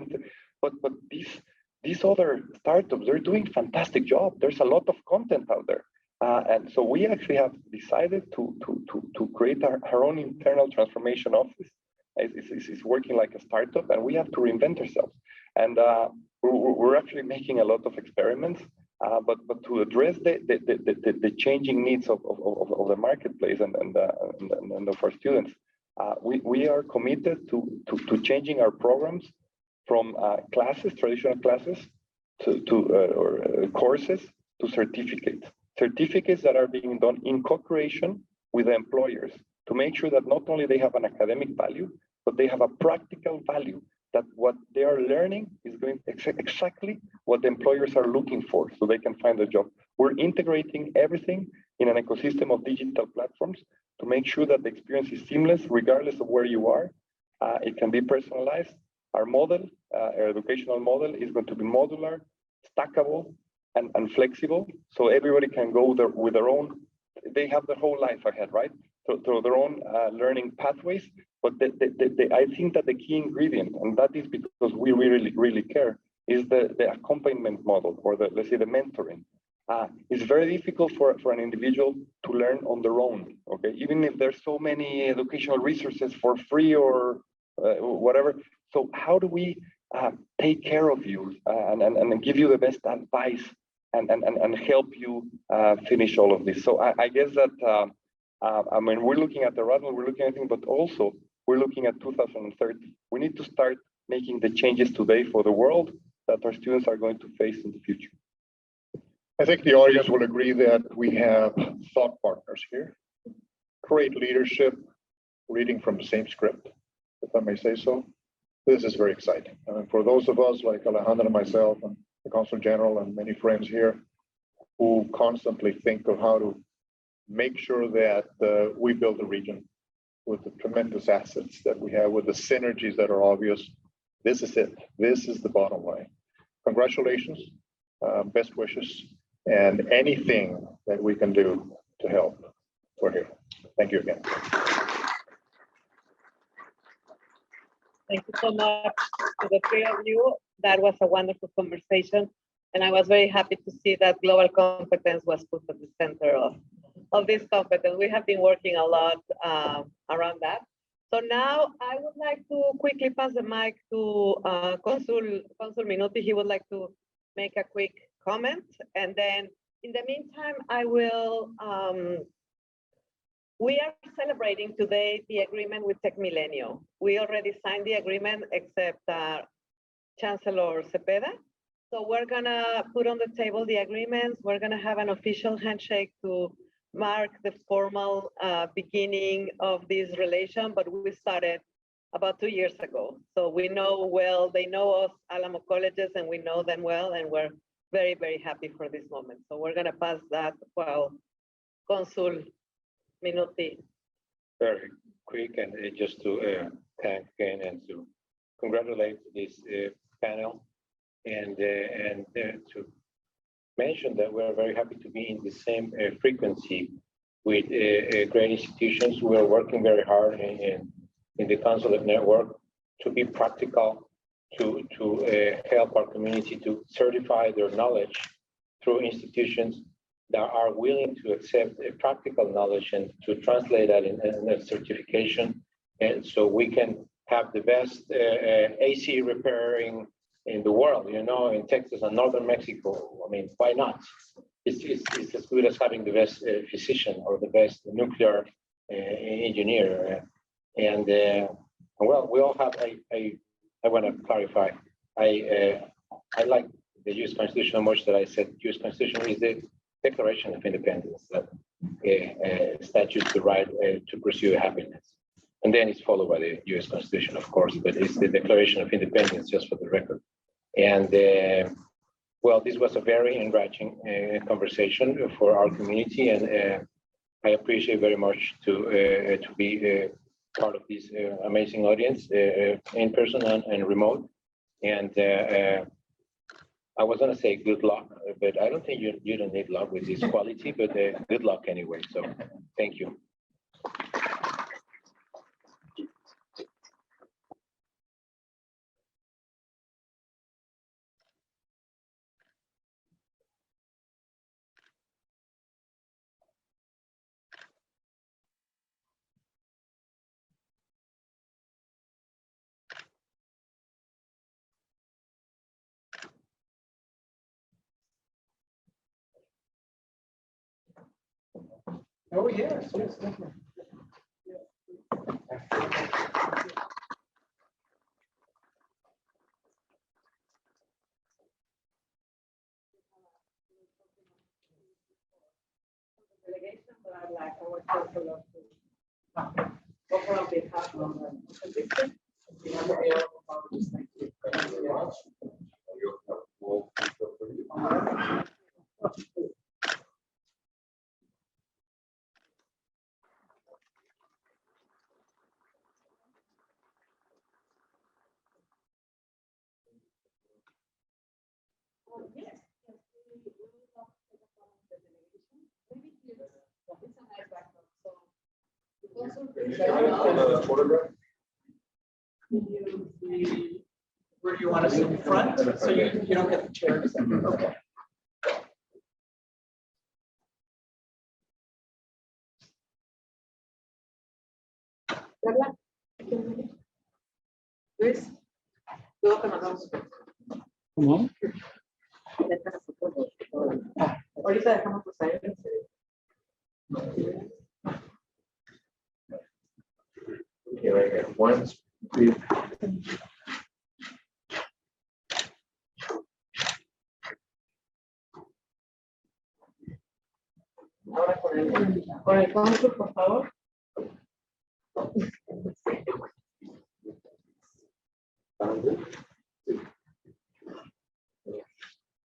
But these other startups, they're doing a fantastic job. There's a lot of content out there. And so we actually have decided to create our own internal transformation office. It's working like a startup, and we have to reinvent ourselves. And we're actually making a lot of experiments, but to address the changing needs of the marketplace and of our students, we are committed to changing our programs from traditional classes, to courses, to certificates that are being done in co-creation with the employers, to make sure that not only they have an academic value, but they have a practical value, that what they are learning is going exactly what the employers are looking for, so they can find a job. We're integrating everything in an ecosystem of digital platforms to make sure that the experience is seamless, regardless of where you are. It can be personalized. Our model, our educational model, is going to be modular, stackable, and flexible, so everybody can go there with their own. They have their whole life ahead, right? Through their own learning pathways. But I think that the key ingredient, and that is because we really care, is the accompaniment model, or let's say the mentoring. It's very difficult for an individual to learn on their own, okay? Even if there's so many educational resources for free or whatever. So how do we take care of you and give you the best advice and help you finish all of this? So I guess that, I mean, we're looking at the Erasmus, we're looking at things, but also we're looking at 2030. We need to start making the changes today for the world that our students are going to face in the future. I think the audience will agree that we have thought partners here. Great leadership, reading from the same script, if I may say so. This is very exciting. And for those of us like Alejandra and myself and the Consul General and many friends here who constantly think of how to make sure that we build a region with the tremendous assets that we have, with the synergies that are obvious. This is it. This is the bottom line. Congratulations, best wishes, and anything that we can do to help, we're here. Thank you again. Thank you so much to the three of you. That was a wonderful conversation. And I was very happy to see that global competence was put at the center of this competence. We have been working a lot around that. So now I would like to quickly pass the mic to Consul Minuti. He would like to make a quick comment. And then in the meantime, I will, we are celebrating today the agreement with Tech Milenio. We already signed the agreement except Chancellor Cepeda. So we're gonna put on the table the agreements. We're gonna have an official handshake to mark the formal beginning of this relation, but we started about 2 years ago. So we know well, they know us, Alamo colleges, and we know them well, and we're very, very happy for this moment. So we're gonna pass that while Consul Minuti. Very quick, and just to thank again and to congratulate this panel, and to mention that we're very happy to be in the same frequency with great institutions. We are working very hard in the consulate network to be practical, to help our community to certify their knowledge through institutions that are willing to accept a practical knowledge and to translate that in a certification. And so we can have the best AC repairing in the world, you know, in Texas and Northern Mexico. I mean, why not? It's as good as having the best physician or the best nuclear engineer. And well, we all have I want to clarify, I like the US Constitution so much that I said US Constitution is the Declaration of Independence that statutes the right to pursue happiness. And then it's followed by the US Constitution, of course, but it's the Declaration of Independence, just for the record. And well, this was a very enriching conversation for our community, and I appreciate very much to be part of this amazing audience, in person and remote. And I was gonna say good luck, but I don't think you don't need luck with this quality, but good luck anyway. So thank you. Oh, yes, yes, definitely. Delegation, but I'd like our chancellor to offer on behalf of the district. Thank you very much. Yes, yes, we will talk to the delegation. Maybe here, it's a nice background, so. Where do you want us in front? So you don't get the chairs. Okay. Luis, luego te mandamos. ¿Cómo? Ahorita dejamos pasar. Okay, right here. One, two. Ahora con el cónsul, por favor.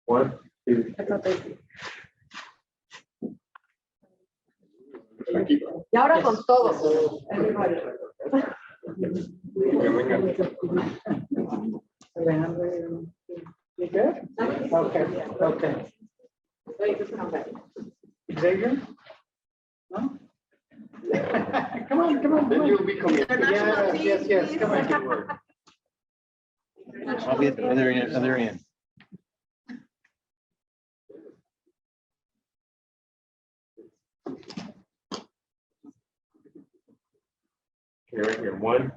One, two. Y ahora con todos. You good? Okay, okay. Xavier? No? Come on, come on. Then you'll become. Yes, come on. I'll be at the other end. Okay, right here. One,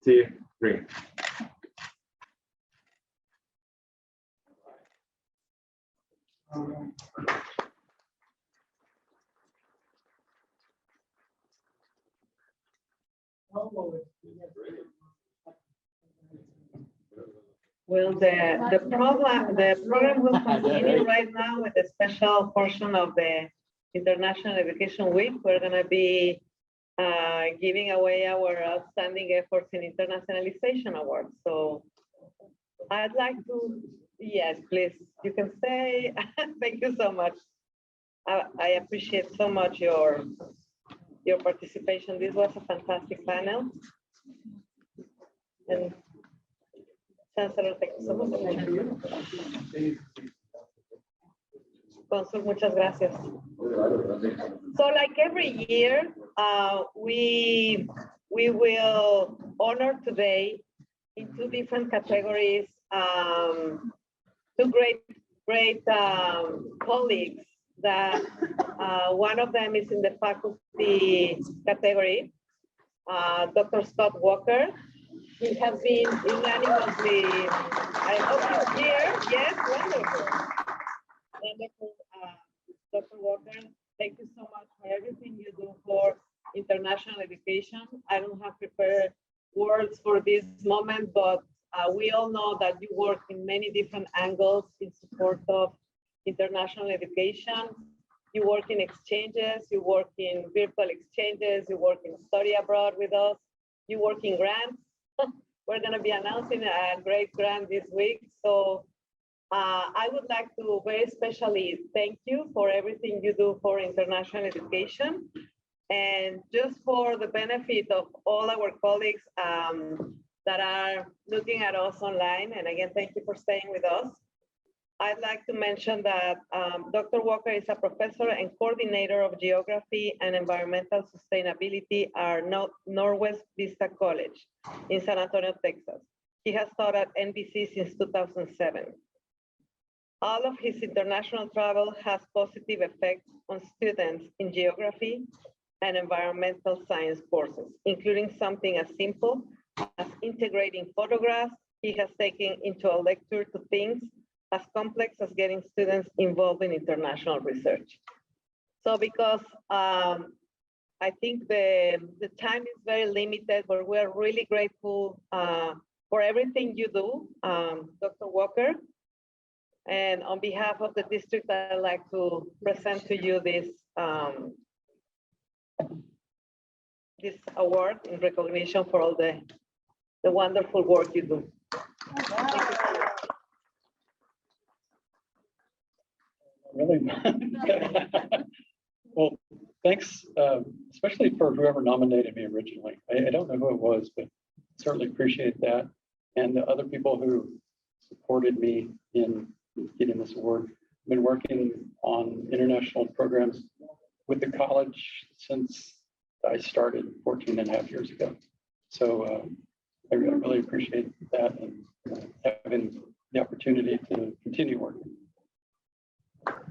two, three. Well, the program will continue right now with a special portion of the International Education Week. We're going to be giving away our outstanding efforts in internationalization awards. So I'd like to, yes, please, you can stay. Thank you so much. I appreciate so much your participation. This was a fantastic panel. And Chancellor, thank you so much. Consul, muchas gracias. So like every year, we will honor today in two different categories, two great colleagues that one of them is in the faculty category, Dr. Scott Walker. He has been unanimously, I hope he's here. Yes, wonderful. Wonderful, Dr. Walker. Thank you so much for everything you do for international education. I don't have prepared words for this moment, but we all know that you work in many different angles in support of international education. You work in exchanges, you work in virtual exchanges, you work in study abroad with us, you work in grants. We're going to be announcing a great grant this week. So I would like to very especially thank you for everything you do for international education. And just for the benefit of all our colleagues that are looking at us online, and again, thank you for staying with us. I'd like to mention that Dr. Walker is a professor and coordinator of geography and environmental sustainability at Northwest Vista College in San Antonio, Texas. He has taught at NBC since 2007. All of his international travel has positive effects on students in geography and environmental science courses, including something as simple as integrating photographs. He has taken into a lecture to things as complex as getting students involved in international research. So because I think the time is very limited, but we're really grateful for everything you do, Dr. Walker. And on behalf of the district, I'd like to present to you this this award in recognition for all the wonderful work you do. Really? Well, thanks, especially for whoever nominated me originally. I don't know who it was, but certainly appreciate that. And the other people who supported me in getting this award. I've been working on international programs with the college since I started 14 and a half years ago. So I really appreciate that and having the opportunity to continue working.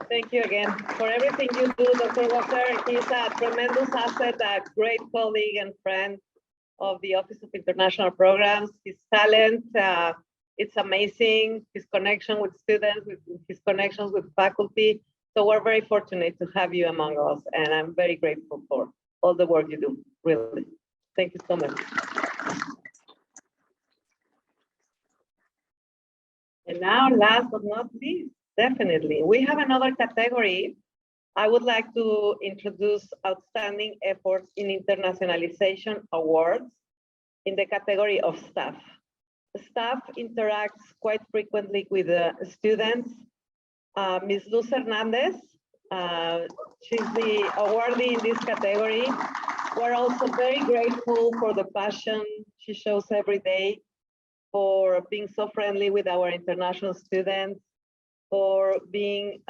Thank you again for everything you do, Dr. Walker. He's a tremendous asset, a great colleague and friend of the Office of International Programs. His talent, it's amazing. His connection with students, with his connections with faculty. So we're very fortunate to have you among us, and I'm very grateful for all the work you do, really. Thank you so much. And now, last but not least, definitely, we have another category I would like to introduce Outstanding Efforts in Internationalization Awards in the category of staff. Staff interacts quite frequently with the students. Ms. Luz Hernandez, she's the awardee in this category. We're also very grateful for the passion she shows every day, for being so friendly with our international students, for being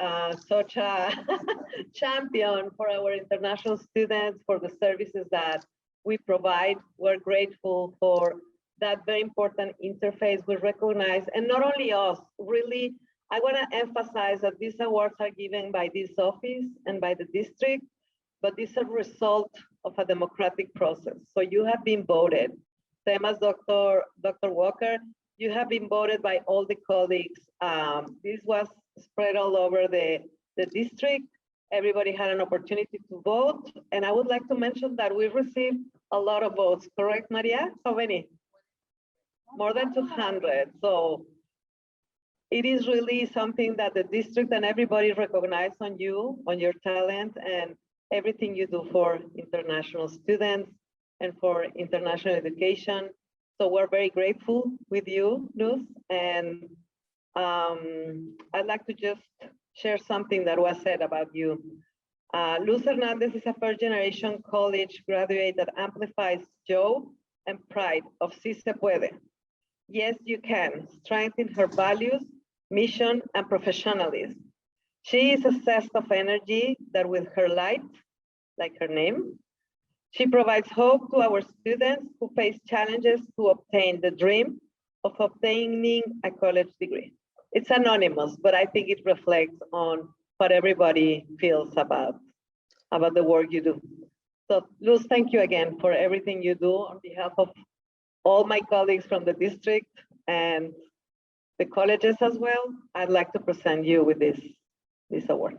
such a champion for our international students, for the services that we provide. We're grateful for that very important interface we recognize. And not only us, really, I want to emphasize that these awards are given by this office and by the district, but these are a result of a democratic process. So you have been voted. Same as Dr. Walker, you have been voted by all the colleagues. This was spread all over the district. Everybody had an opportunity to vote. And I would like to mention that we received a lot of votes, correct, Maria? How many? More than 200. So it is really something that the district and everybody recognize on you, on your talent, and everything you do for international students and for international education. So we're very grateful with you, Luz. And I'd like to just share something that was said about you. Luz Hernandez is a first generation college graduate that amplifies joy and pride of Si Se Puede. Yes, you can. Strengthen her values, mission, and professionalism. She is a zest of energy that with her light, like her name, she provides hope to our students who face challenges to obtain the dream of obtaining a college degree. It's anonymous, but I think it reflects on what everybody feels about the work you do. So Luz, thank you again for everything you do on behalf of all my colleagues from the district and the colleges as well. I'd like to present you with this award.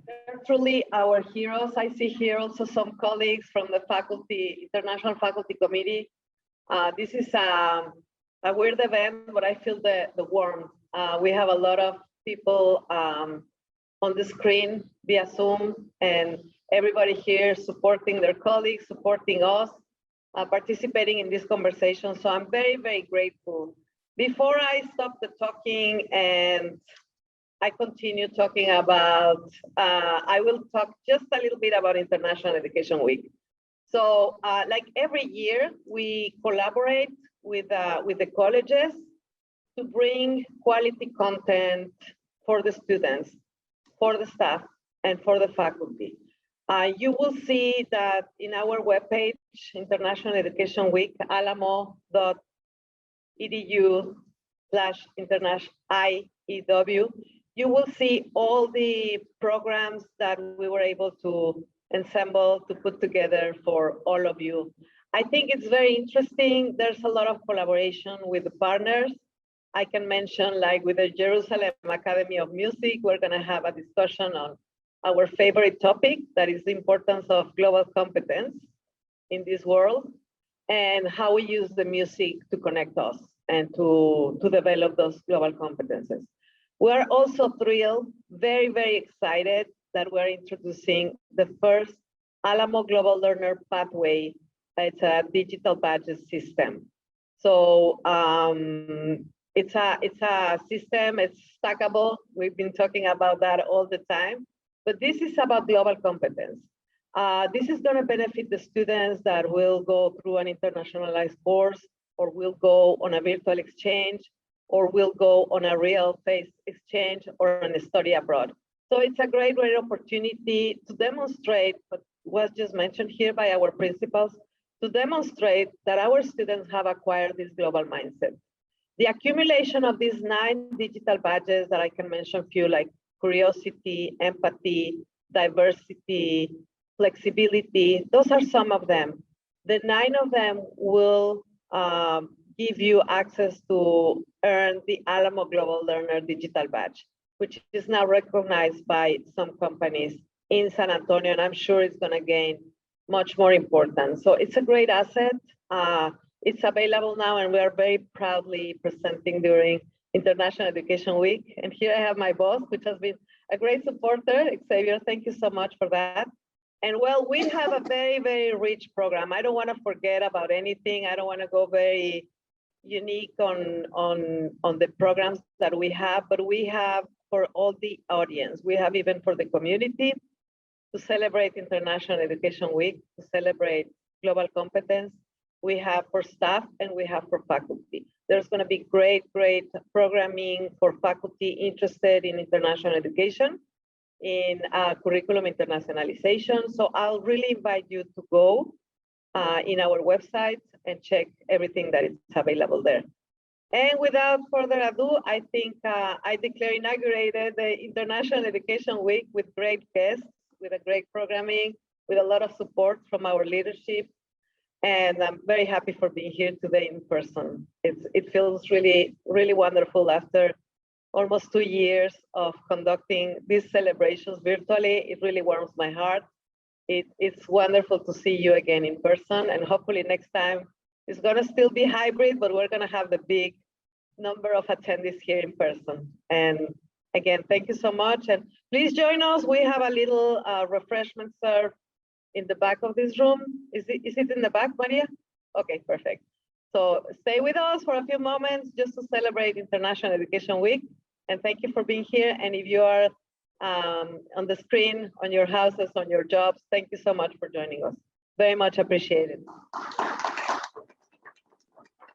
They're truly our heroes. I see here also some colleagues from the faculty, International Faculty Committee. This is a weird event, but I feel the warmth. We have a lot of people on the screen via Zoom, and everybody here supporting their colleagues, supporting us, participating in this conversation. So I'm very, very grateful. Before I stop the talking and I continue talking about, I will talk just a little bit about International Education Week. So like every year, we collaborate with the colleges to bring quality content for the students, for the staff, and for the faculty. You will see that in our webpage, International Education Week, alamo.edu/IEW, you will see all the programs that we were able to assemble, to put together for all of you. I think it's very interesting. There's a lot of collaboration with the partners. I can mention, like with the Jerusalem Academy of Music, we're gonna have a discussion on our favorite topic, that is the importance of global competence in this world, and how we use the music to connect us and to develop those global competences. We're also thrilled, very, very excited that we're introducing the first Alamo Global Learner Pathway. It's a digital badges system. So it's a system, it's stackable. We've been talking about that all the time, but this is about global competence. This is gonna benefit the students that will go through an internationalized course, or will go on a virtual exchange, or will go on a real-face exchange or on a study abroad. So it's a great opportunity to demonstrate what was just mentioned here by our principals, to demonstrate that our students have acquired this global mindset. The accumulation of these 9 digital badges that I can mention few, like curiosity, empathy, diversity, flexibility, those are some of them. The 9 of them will give you access to earn the Alamo Global Learner Digital Badge. which is now recognized by some companies in San Antonio, and I'm sure it's going to gain much more importance. So it's a great asset. It's available now, and we are very proudly presenting during International Education Week. And here I have my boss, which has been a great supporter, Xavier. Thank you so much for that. And well, we have a very, very rich program. I don't want to forget about anything. I don't want to go very unique on the programs that we have, but we have for all the audience. We have even for the community to celebrate International Education Week, to celebrate global competence. We have for staff and we have for faculty. There's going to be great programming for faculty interested in international education, in curriculum internationalization. So I'll really invite you to go in our website and check everything that is available there. And without further ado, I think I declare inaugurated the International Education Week with great guests, with a great programming, with a lot of support from our leadership. And I'm very happy for being here today in person. It feels really, really wonderful after almost 2 years of conducting these celebrations virtually. It really warms my heart. It's wonderful to see you again in person, and hopefully next time it's gonna still be hybrid, but we're gonna have the big number of attendees here in person. And again, thank you so much. And please join us. We have a little refreshment served in the back of this room. Is it in the back, Maria? Okay, perfect. So stay with us for a few moments just to celebrate International Education Week. And thank you for being here. And if you are on the screen, on your houses, on your jobs, thank you so much for joining us. Very much appreciated.